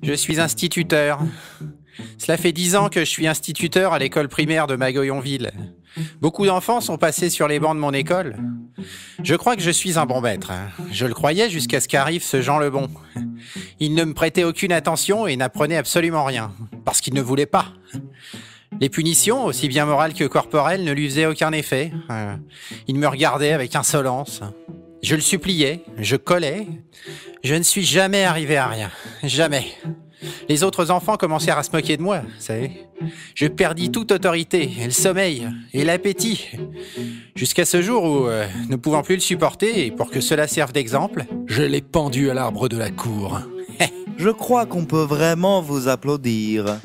Je suis instituteur. Cela fait 10 ans que je suis instituteur à l'école primaire de Magoyonville. Beaucoup d'enfants sont passés sur les bancs de mon école. Je crois que je suis un bon maître. Je le croyais jusqu'à ce qu'arrive ce Jean Lebon. Il ne me prêtait aucune attention et n'apprenait absolument rien, parce qu'il ne voulait pas. Les punitions, aussi bien morales que corporelles, ne lui faisaient aucun effet. Il me regardait avec insolence. Je le suppliais, je collais. Je ne suis jamais arrivé à rien. Jamais. Les autres enfants commencèrent à se moquer de moi, vous savez. Je perdis toute autorité, et le sommeil, et l'appétit. Jusqu'à ce jour où, ne pouvant plus le supporter, et pour que cela serve d'exemple, je l'ai pendu à l'arbre de la cour. Je crois qu'on peut vraiment vous applaudir.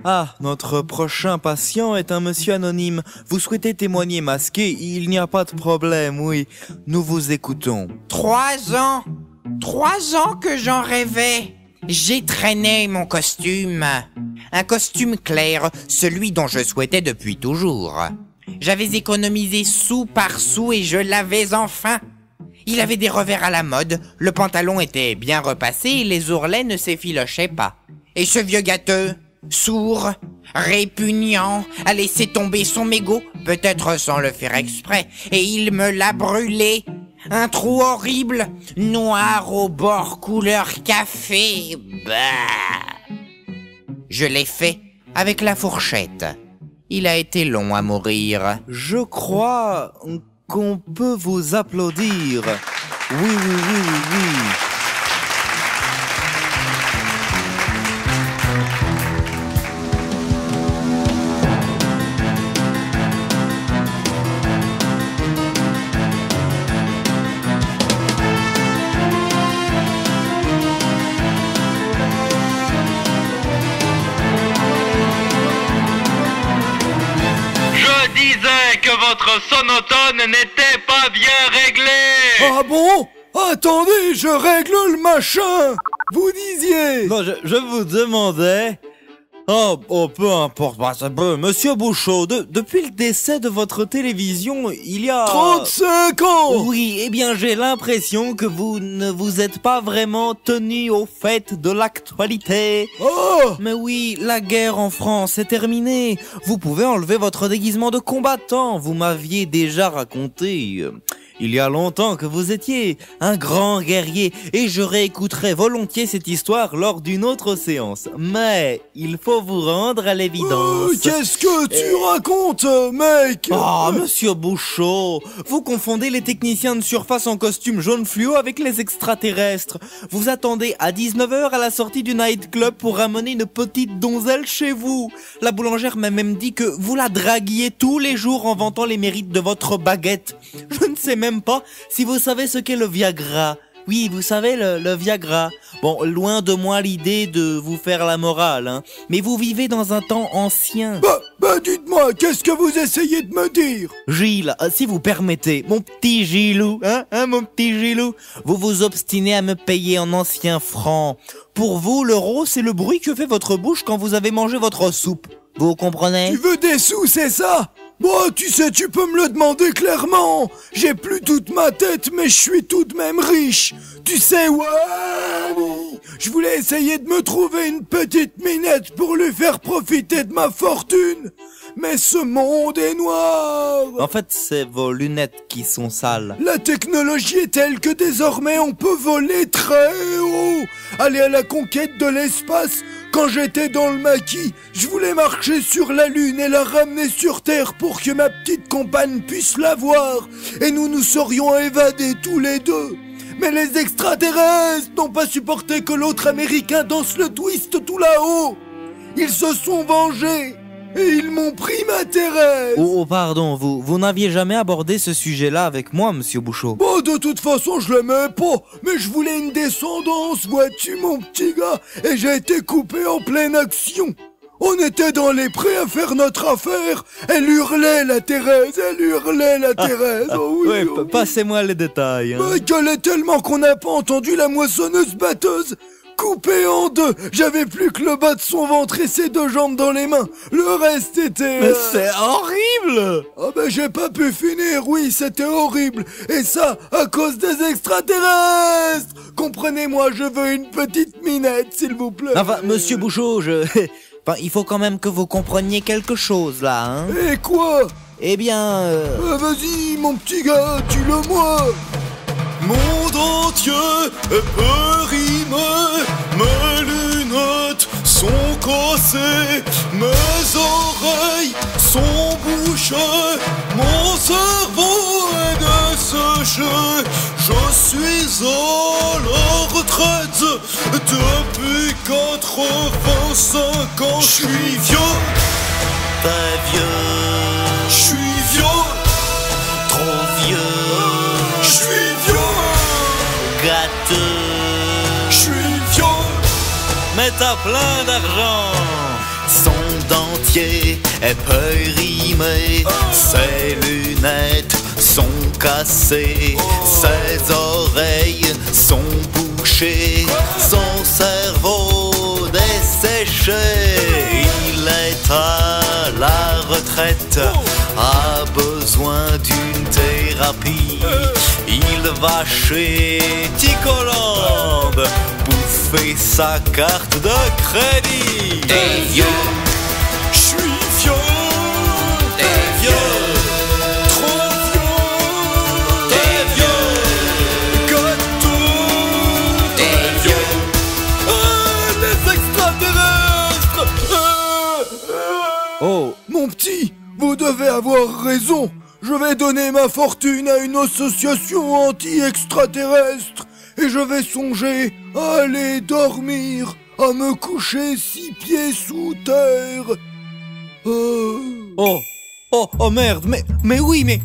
Ah, notre prochain patient est un monsieur anonyme. Vous souhaitez témoigner masqué? Il n'y a pas de problème, oui. Nous vous écoutons. 3 ans 3 ans que j'en rêvais. J'ai traîné mon costume. Un costume clair, celui dont je souhaitais depuis toujours. J'avais économisé sou par sou et je l'avais enfin. Il avait des revers à la mode, le pantalon était bien repassé et les ourlets ne s'effilochaient pas. Et ce vieux gâteux, sourd, répugnant, a laissé tomber son mégot, peut-être sans le faire exprès, et il me l'a brûlé. Un trou horrible, noir au bord couleur café. Bah. Je l'ai fait avec la fourchette. Il a été long à mourir. Je crois qu'on peut vous applaudir. Oui, oui, oui, oui, oui. Votre sonotone n'était pas bien réglé. Ah bon? Attendez, je règle le machin. Vous disiez. Non, je vous demandais... Oh, peu importe, Monsieur Bouchot, depuis le décès de votre télévision, il y a... 35 ans. Oui, eh bien j'ai l'impression que vous ne vous êtes pas vraiment tenu au fait de l'actualité. Oh. Mais oui, la guerre en France est terminée. Vous pouvez enlever votre déguisement de combattant. Vous m'aviez déjà raconté... il y a longtemps que vous étiez un grand guerrier et je réécouterai volontiers cette histoire lors d'une autre séance. Mais il faut vous rendre à l'évidence. Qu'est-ce que tu racontes, mec? Ah, monsieur Bouchot, vous confondez les techniciens de surface en costume jaune fluo avec les extraterrestres. Vous attendez à 19h à la sortie du nightclub pour ramener une petite donzelle chez vous. La boulangère m'a même dit que vous la draguiez tous les jours en vantant les mérites de votre baguette. Je ne sais même pas si vous savez ce qu'est le Viagra. Oui, vous savez, le Viagra. Bon, loin de moi l'idée de vous faire la morale, hein. Mais vous vivez dans un temps ancien. Bah, dites-moi, qu'est-ce que vous essayez de me dire? Gilles, si vous permettez, mon petit Gilou, hein, mon petit Gilou, vous vous obstinez à me payer en anciens francs. Pour vous, l'euro, c'est le bruit que fait votre bouche quand vous avez mangé votre soupe. Vous comprenez? Tu veux des sous, c'est ça? Bon, tu sais, tu peux me le demander clairement. J'ai plus toute ma tête, mais je suis tout de même riche. Tu sais, ouais, je voulais essayer de me trouver une petite minette pour lui faire profiter de ma fortune. Mais ce monde est noir. En fait, c'est vos lunettes qui sont sales. La technologie est telle que désormais on peut voler très haut. Aller à la conquête de l'espace. Quand j'étais dans le maquis, je voulais marcher sur la lune et la ramener sur Terre pour que ma petite compagne puisse la voir. Et nous nous serions évadés tous les deux. Mais les extraterrestres n'ont pas supporté que l'autre américain danse le twist tout là-haut. Ils se sont vengés. Et ils m'ont pris ma Thérèse. Oh, pardon, vous n'aviez jamais abordé ce sujet-là avec moi, monsieur Bouchot. Bon, de toute façon, je l'aimais pas. Mais je voulais une descendance, vois-tu, mon petit gars. Et j'ai été coupé en pleine action. On était dans les prés à faire notre affaire. Elle hurlait, la Thérèse. Oh oui, oh oui. Passez-moi les détails. Hein. Elle gueulait tellement qu'on n'a pas entendu la moissonneuse-batteuse. coupé en deux. J'avais plus que le bas de son ventre et ses deux jambes dans les mains. Le reste était... Mais c'est horrible! Ah ben j'ai pas pu finir, oui, c'était horrible. Et ça, à cause des extraterrestres. Comprenez-moi, je veux une petite minette, s'il vous plaît. Enfin, monsieur Bouchot, Enfin, il faut quand même que vous compreniez quelque chose, là, hein. Et quoi? Eh bien... Vas-y, mon petit gars, tue-le-moi. Monde entier est périmé, mes lunettes sont cassées, mes oreilles sont bouchées, mon cerveau est desséché. Je suis à la retraite depuis 85 ans. Je suis vieux, Très vieux, je suis vieux, trop vieux, je suis vieux, gâteux, je suis vieux. mais t'as plein d'argent. Son dentier est périmé, ses lunettes sont cassées, ses oreilles sont bouchées, son cerveau desséché. Il est à la retraite, a besoin d'une thérapie. Il va chez Ticolande bouffer sa carte de crédit. T'es vieux, Je suis vieux, t'es vieux, trop vieux, t'es vieux, gâteau, t'es vieux. les extraterrestres. Oh, Mon petit, vous devez avoir raison. Je vais donner ma fortune à une association anti-extraterrestre. Et je vais songer à aller dormir, à me coucher 6 pieds sous terre. oh merde, mais oui, mais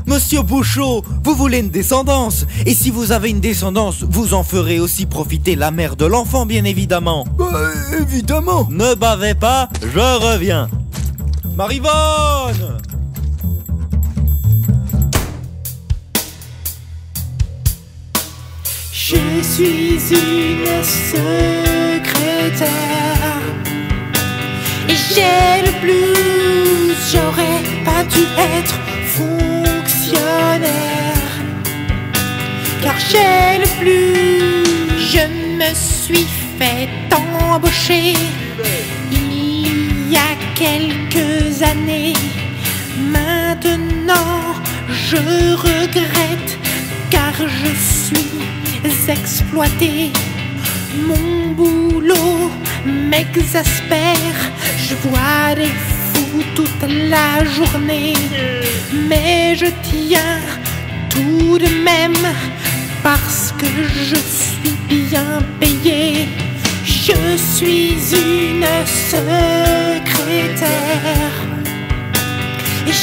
monsieur Bouchot, vous voulez une descendance. Et si vous avez une descendance, vous en ferez aussi profiter la mère de l'enfant, bien évidemment. Bah, évidemment. Ne bavez pas, je reviens. Marivonne! Je suis une secrétaire et j'ai le blues, j'aurais pas dû être fonctionnaire. Car j'ai le blues, je me suis fait embaucher il y a quelques années. Maintenant je regrette car je suis exploité. Mon boulot m'exaspère. Je vois des fous toute la journée. Mais je tiens tout de même parce que je suis bien payé. Je suis une secrétaire.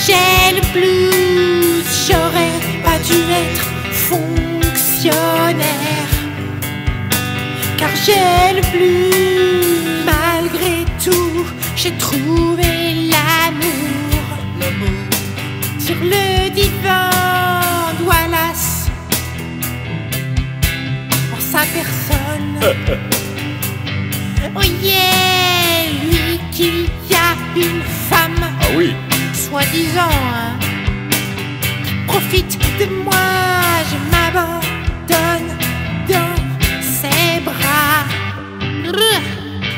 J'ai le blues, j'aurais pas dû être fonctionnaire. Car j'ai le blues, malgré tout, j'ai trouvé l'amour. Sur le divan d'Wallace, en sa personne. Oh yeah, lui qu'il y a une femme. Ah oui. Soi-disant, hein, qui profite de moi, je m'abandonne dans ses bras.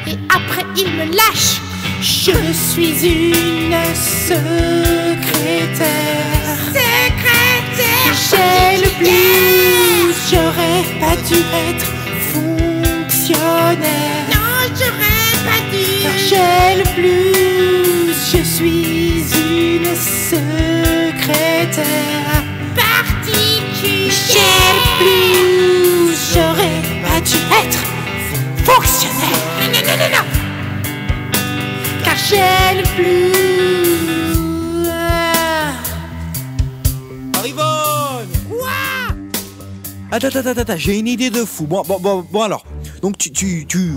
Et après il me lâche. Je suis une secrétaire. J'ai le blues, j'aurais pas dû être fonctionnaire. Non, j'aurais pas dû. Car j'ai le blues, je suis une secrétaire particulière. J'ai le blues, j'aurais pas dû être fonctionnaire. Non. Car j'ai le blues. Marivonne! Attends, j'ai une idée de fou. Bon alors. Donc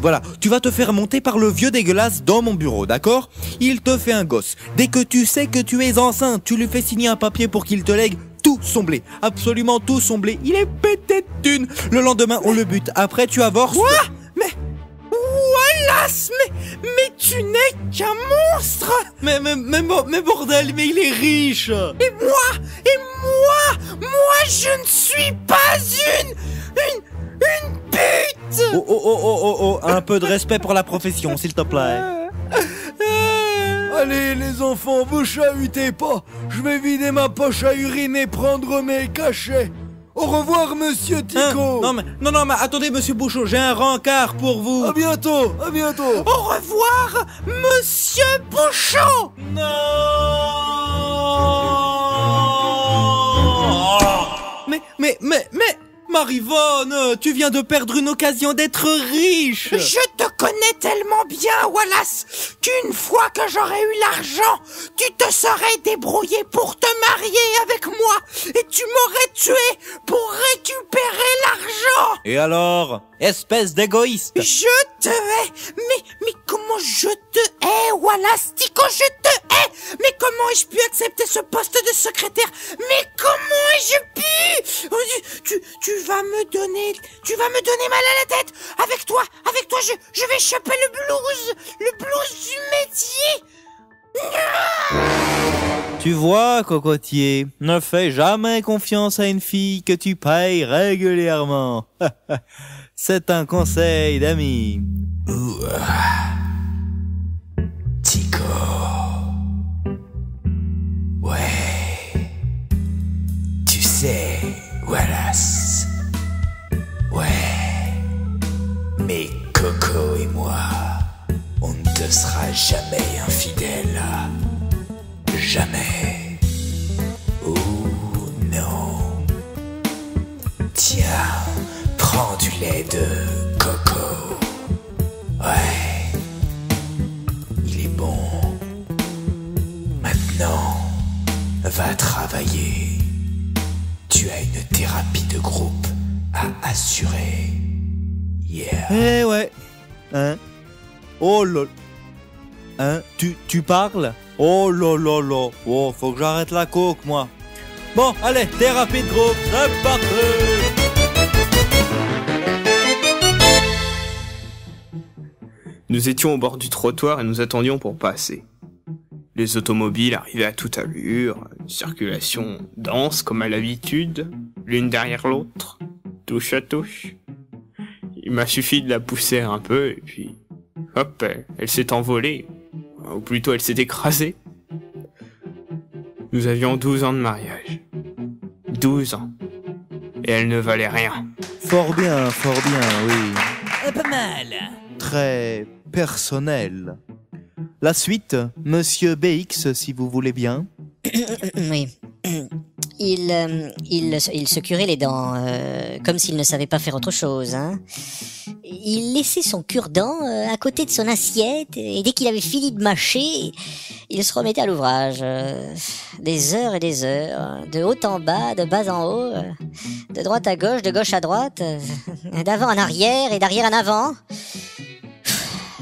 voilà, tu vas te faire monter par le vieux dégueulasse dans mon bureau, d'accord? Il te fait un gosse. Dès que tu sais que tu es enceinte, tu lui fais signer un papier pour qu'il te lègue tout son blé. Absolument tout son blé. Il est pété de thunes. Le lendemain, on le bute. Après, tu avorces. Quoi? Mais... Wallace, mais tu n'es qu'un monstre! Mais bordel, mais il est riche! Et moi, je ne suis pas une pute! Oh, un peu de respect pour la profession, s'il te plaît. Allez les enfants, vous chahutez pas. Je vais vider ma poche à urine et prendre mes cachets. Au revoir, monsieur Tico. Non mais attendez, monsieur Bouchot, j'ai un rencard pour vous. À bientôt, à bientôt. Au revoir, monsieur Bouchot. Mais Marivonne, tu viens de perdre une occasion d'être riche. Je te connais tellement bien, Wallace, qu'une fois que j'aurais eu l'argent, tu te serais débrouillé pour te marier avec moi et tu m'aurais tué pour récupérer l'argent. Et alors, espèce d'égoïste. Je te hais. Mais comment je te hais, Wallace Tico, je te hais. Mais comment ai-je pu accepter ce poste de secrétaire? Mais comment ai-je pu? Tu vas me donner mal à la tête. Avec toi, je vais choper le blues du métier. Tu vois, cocotier, ne fais jamais confiance à une fille que tu payes régulièrement. C'est un conseil d'ami. Tico. Ouais. Tu sais, Wallace. Ouais. Mais Coco et moi, on ne te sera jamais infidèle. Jamais. Oh non. Tiens, prends du lait de coco. Ouais. Il est bon. Maintenant, va travailler. Tu as une thérapie de groupe à assurer. Yeah. Eh ouais. Hein? Oh lol. Hein? Tu parles? Oh lololo. Oh, faut que j'arrête la coke, moi. Bon, allez, thérapie de groupe, c'est parti. Nous étions au bord du trottoir et nous attendions pour passer. Les automobiles arrivaient à toute allure, une circulation dense comme à l'habitude, l'une derrière l'autre, touche à touche. Il m'a suffi de la pousser un peu et puis, hop, elle s'est envolée, ou plutôt elle s'est écrasée. Nous avions 12 ans de mariage. 12 ans. Et elle ne valait rien. Fort bien, oui. Pas mal. Très personnel. La suite, monsieur BX, si vous voulez bien. Oui. Il se curait les dents, comme s'il ne savait pas faire autre chose, hein. Il laissait son cure-dent à côté de son assiette, et dès qu'il avait fini de mâcher, il se remettait à l'ouvrage. Des heures et des heures, de haut en bas, de bas en haut, de droite à gauche, de gauche à droite, d'avant en arrière et d'arrière en avant.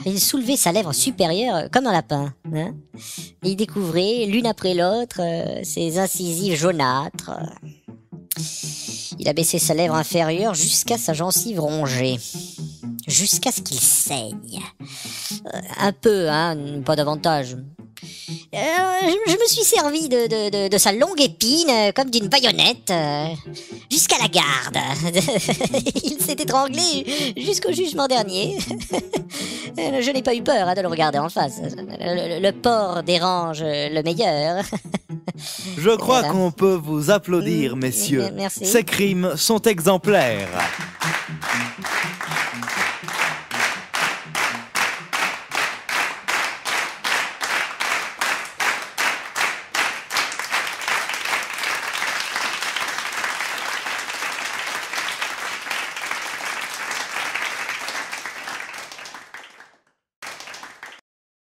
Il soulevait sa lèvre supérieure comme un lapin, hein. Il découvrait, l'une après l'autre, ses incisives jaunâtres. Il abaissait sa lèvre inférieure jusqu'à sa gencive rongée. Jusqu'à ce qu'il saigne. Un peu, hein, pas davantage. Je me suis servi de sa longue épine comme d'une baïonnette jusqu'à la garde. Il s'est étranglé jusqu'au jugement dernier. Je n'ai pas eu peur de le regarder en face. Le porc dérange le meilleur. Je crois qu'on peut vous applaudir, messieurs. Merci. Ces crimes sont exemplaires.